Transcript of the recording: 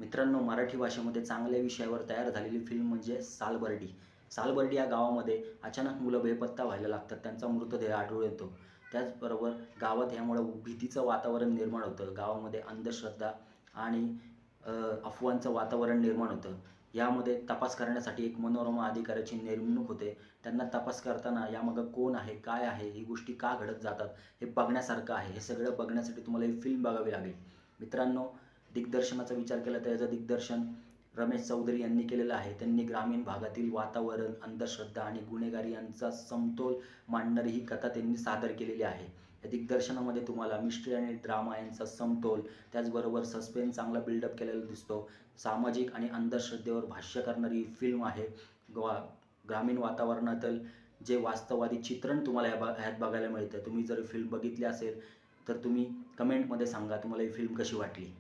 मित्रांनो, मराठी भाषेमध्ये चांगल्या विषयावर तयार झालेली फिल्म म्हणजे सालबर्डी. सालबर्डी या गावामध्ये अचानक मुलं बेपत्ता व्हायला लागतात. त्यांचा मृतदेह आढळून येतो. त्याचबरोबर गावात यामुळं भीतीचं वातावरण निर्माण होतं. गावामध्ये अंधश्रद्धा आणि अफवांचं वातावरण निर्माण होतं. यामध्ये तपास करण्यासाठी एक मनोरमा अधिकाऱ्याची नेमणूक होते. त्यांना तपास करताना यामागं कोण आहे, काय आहे, ही गोष्टी का घडत जातात, हे बघण्यासारखं आहे. हे सगळं बघण्यासाठी तुम्हाला ही फिल्म बघावी लागेल. मित्रांनो, दिग्दर्शनाचा विचार केला तर याचं दिग्दर्शन रमेश चौधरी यांनी केलेलं आहे. त्यांनी ग्रामीण भागातील वातावरण, अंधश्रद्धा आणि गुन्हेगारी यांचा समतोल मांडणारी ही कथा त्यांनी सादर केलेली आहे. या दिग्दर्शनामध्ये तुम्हाला मिस्ट्री आणि ड्रामा यांचा समतोल, त्याचबरोबर सस्पेन्स चांगला बिल्डअप केलेला दिसतो. सामाजिक आणि अंधश्रद्धेवर भाष्य करणारी ही फिल्म आहे. ग्रामीण वातावरणातील जे वास्तववादी चित्रण तुम्हाला ह्यात बघायला मिळतं. तुम्ही जर फिल्म बघितली असेल तर तुम्ही कमेंटमध्ये सांगा तुम्हाला ही फिल्म कशी वाटली.